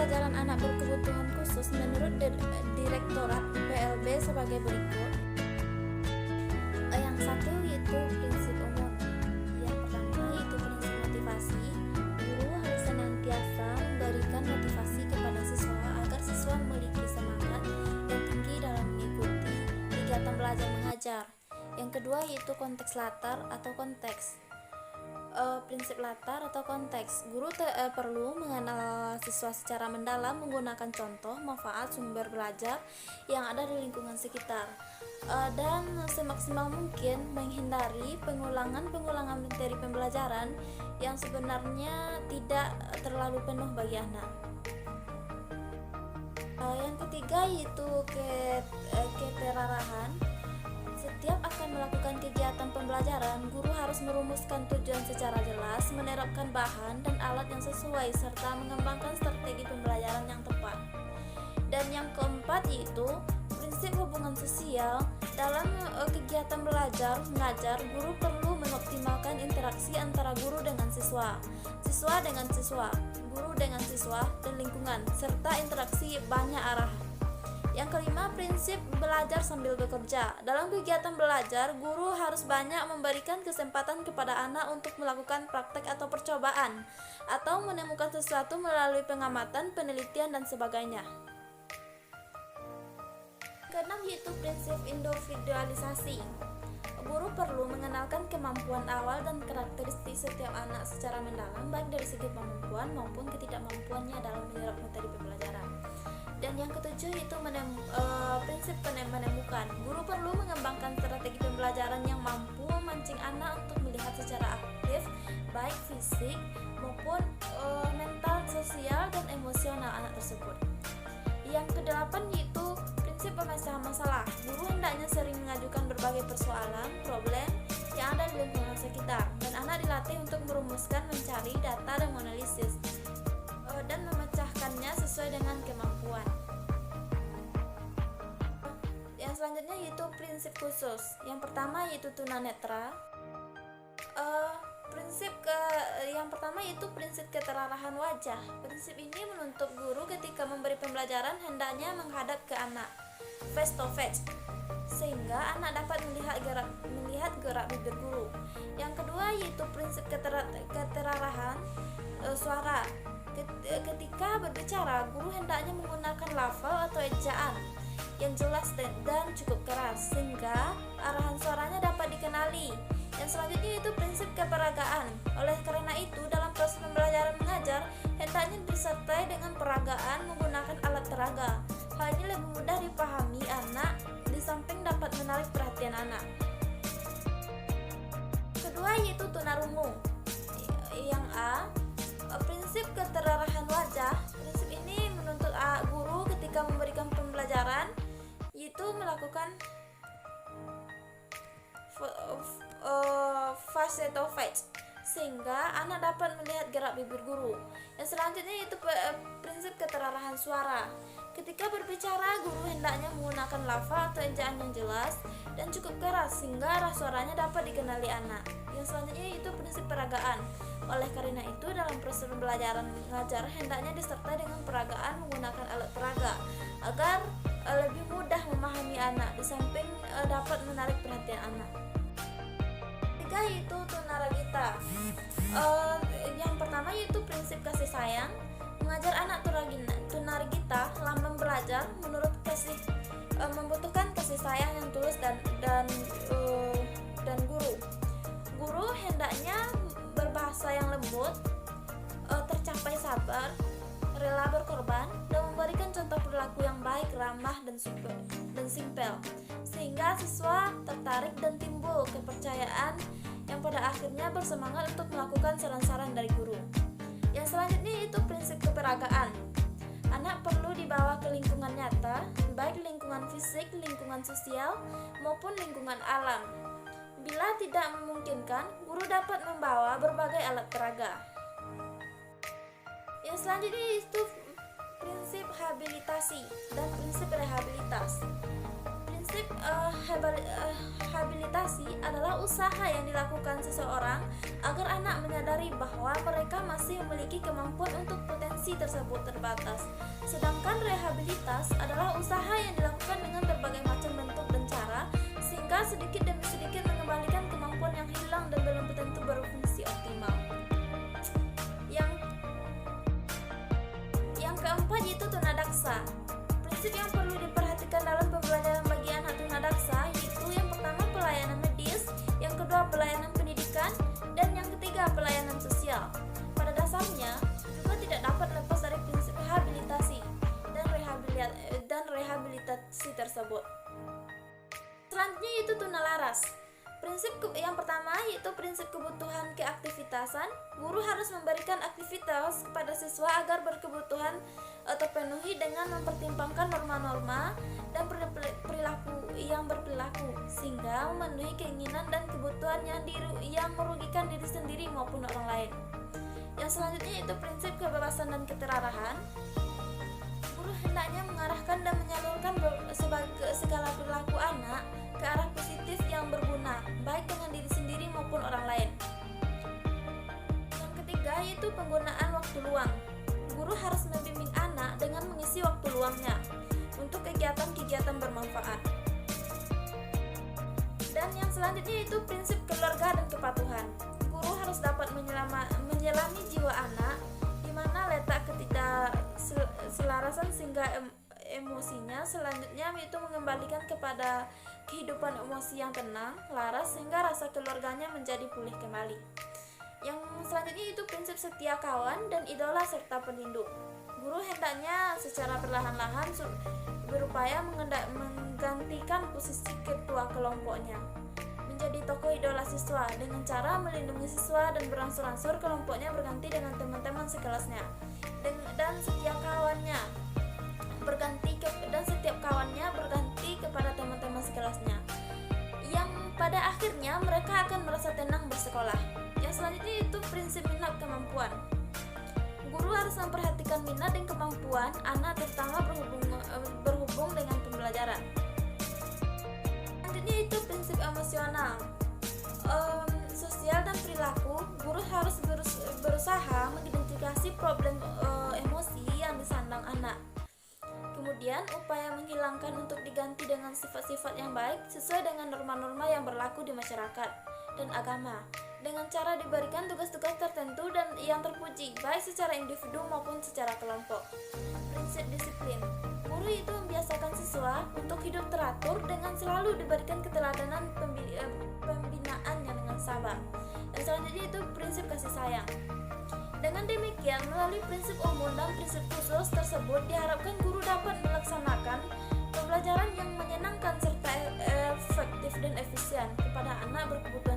pembelajaran anak berkebutuhan khusus menurut Direktorat IPLB sebagai berikut. Yang satu yaitu prinsip umum. Yang pertama yaitu prinsip motivasi. Guru harus senantiasa memberikan motivasi kepada siswa agar siswa memiliki semangat yang tinggi dalam mengikuti kegiatan belajar mengajar. Yang kedua yaitu konteks latar atau konteks. Prinsip latar atau konteks. Guru perlu mengenal siswa secara mendalam menggunakan contoh, manfaat, sumber belajar yang ada di lingkungan sekitar, dan semaksimal mungkin menghindari pengulangan materi pembelajaran yang sebenarnya tidak terlalu penuh bagi anak. Yang ketiga yaitu keterarahan. Setiap akan melakukan kegiatan pembelajaran, guru harus merumuskan tujuan secara jelas, menerapkan bahan dan alat yang sesuai, serta mengembangkan strategi pembelajaran yang tepat. Dan yang keempat yaitu prinsip hubungan sosial. Dalam kegiatan belajar mengajar, guru perlu mengoptimalkan interaksi antara guru dengan siswa, siswa dengan siswa, guru dengan siswa, dan lingkungan, serta interaksi banyak arah. Yang kelima, prinsip belajar sambil bekerja. Dalam kegiatan belajar, guru harus banyak memberikan kesempatan kepada anak untuk melakukan praktek atau percobaan, atau menemukan sesuatu melalui pengamatan, penelitian, dan sebagainya. Keenam yaitu prinsip individualisasi. Guru perlu mengenalkan kemampuan awal dan karakteristik setiap anak secara mendalam, baik dari segi kemampuan maupun ketidakmampuannya dalam menyerap materi pembelajaran. Dan yang ketujuh yaitu prinsip menemukan. Guru perlu mengembangkan strategi pembelajaran yang mampu memancing anak untuk melihat secara aktif, baik fisik maupun mental, sosial, dan emosional anak tersebut. Yang kedelapan yaitu prinsip pemecahan masalah. Guru hendaknya sering mengajukan berbagai persoalan, problem yang ada di lingkungan sekitar, dan anak dilatih untuk merumuskan, mencari data dan menganalisis dan memecahkannya sesuai dengan kemampuan. Yang selanjutnya yaitu prinsip khusus. Yang pertama yaitu tunanetra. Yang pertama yaitu prinsip keterarahan wajah. Prinsip ini menuntut guru ketika memberi pembelajaran hendaknya menghadap ke anak, face to face, sehingga anak dapat melihat gerak bibir guru. Yang kedua yaitu prinsip keterarahan suara. Ketika berbicara, guru hendaknya menggunakan lafal atau ejaan yang jelas dan cukup keras, sehingga arahan suaranya dapat dikenali. Yang selanjutnya itu prinsip keperagaan. Oleh karena itu, dalam proses pembelajaran mengajar, hendaknya disertai dengan peragaan menggunakan alat peraga. Hal ini lebih mudah dipahami anak, di samping dapat menarik perhatian anak. Kedua yaitu tunarungu. Yang A, prinsip keterarahan wajah. Prinsip ini menuntut guru ketika memberikan pembelajaran yaitu melakukan face to face, sehingga anak dapat melihat gerak bibir guru. Yang selanjutnya yaitu prinsip keterarahan suara. Ketika berbicara, guru hendaknya menggunakan lafal atau ejaan yang jelas dan cukup keras, sehingga arah suaranya dapat dikenali anak. Yang selanjutnya yaitu prinsip peragaan. Oleh karena itu, dalam proses pembelajaran mengajar hendaknya disertai dengan peragaan menggunakan alat peraga agar lebih mudah memahami anak, di samping dapat menarik perhatian anak. Ketiga yaitu tunaragita. Yang pertama yaitu prinsip kasih sayang. Mengajar anak tunaragita lambang belajar membutuhkan kasih sayang yang tulus dan guru. Guru hendaknya berbahasa yang lembut, tercapai sabar, rela berkorban, dan memberikan contoh perilaku yang baik, ramah, dan simpel, sehingga siswa tertarik dan timbul kepercayaan yang pada akhirnya bersemangat untuk melakukan saran-saran dari guru. Yang selanjutnya yaitu prinsip keperagaan. Anak perlu dibawa ke lingkungan nyata, baik lingkungan fisik, lingkungan sosial, maupun lingkungan alam. Bila tidak memungkinkan, guru dapat membawa berbagai alat peraga. Yang selanjutnya yaitu prinsip habilitasi dan prinsip rehabilitas. Prinsip Prinsip habilitasi adalah usaha yang dilakukan seseorang agar anak menyadari bahwa mereka masih memiliki kemampuan untuk potensi tersebut terbatas. Sedangkan rehabilitas adalah usaha yang dilakukan dengan berbagai macam bentuk dan cara sehingga sedikit demi sedikit mengembalikan kemampuan yang hilang dan belum tentu berfungsi optimal. Yang keempat yaitu tunadaksa. Prinsip yang perlu diperhatikan dalam pembelajaran bagi anak tunadaksa yaitu yang pertama pelayanan medis, yang kedua pelayanan pendidikan, dan yang ketiga pelayanan sosial. Pada dasarnya juga tidak dapat lepas dari prinsip rehabilitasi dan rehabilitasi tersebut. Selanjutnya yaitu tunalaras. Prinsip yang pertama yaitu prinsip kebutuhan keaktivitasan. Guru harus memberikan aktivitas kepada siswa agar berkebutuhan terpenuhi dengan mempertimbangkan norma-norma dan perilaku yang berperilaku sehingga memenuhi keinginan dan kebutuhan yang merugikan diri sendiri maupun orang lain. Yang selanjutnya yaitu prinsip kebebasan dan keterarahan. Guru hendaknya mengarahkan dan menyalurkan segala perilaku anak ke arah positif yang berguna, baik dengan diri sendiri maupun orang lain. Yang ketiga yaitu penggunaan waktu luang. Guru harus membimbing anak dengan mengisi waktu luangnya untuk kegiatan-kegiatan bermanfaat. Dan yang selanjutnya yaitu prinsip keluarga dan kepatuhan. Guru harus dapat menyelami jiwa anak di mana letak ketidakselarasan sehingga emosinya selanjutnya yaitu mengembalikan kepada kehidupan emosi yang tenang, laras sehingga rasa keluarganya menjadi pulih kembali. Yang selanjutnya itu prinsip setia kawan dan idola serta pelindung. Guru hendaknya secara perlahan-lahan berupaya menggantikan posisi ketua kelompoknya menjadi tokoh idola siswa dengan cara melindungi siswa dan berangsur-angsur kelompoknya berganti dengan teman-teman sekelasnya dan setiap kawannya berganti kepada teman-teman sekelasnya yang pada akhirnya mereka akan merasa tenang bersekolah. Yang selanjutnya itu prinsip minat kemampuan. Guru harus memperhatikan minat dan kemampuan anak terutama berhubung dengan pembelajaran. Selanjutnya itu prinsip emosional, sosial dan perilaku. Guru harus berusaha mengidentifikasi problem emosi yang disandang anak. Kemudian upaya menghilangkan untuk diganti dengan sifat-sifat yang baik sesuai dengan norma-norma yang berlaku di masyarakat dan agama dengan cara diberikan tugas-tugas tertentu dan yang terpuji baik secara individu maupun secara kelompok. Prinsip disiplin. Guru itu membiasakan siswa untuk hidup teratur dengan selalu diberikan keteladanan pembinaannya dengan sabar. Dan selanjutnya itu prinsip kasih sayang. Dengan demikian, melalui prinsip umum dan prinsip khusus tersebut diharapkan guru dapat melaksanakan pembelajaran yang menyenangkan serta efektif dan efisien kepada anak berkebutuhan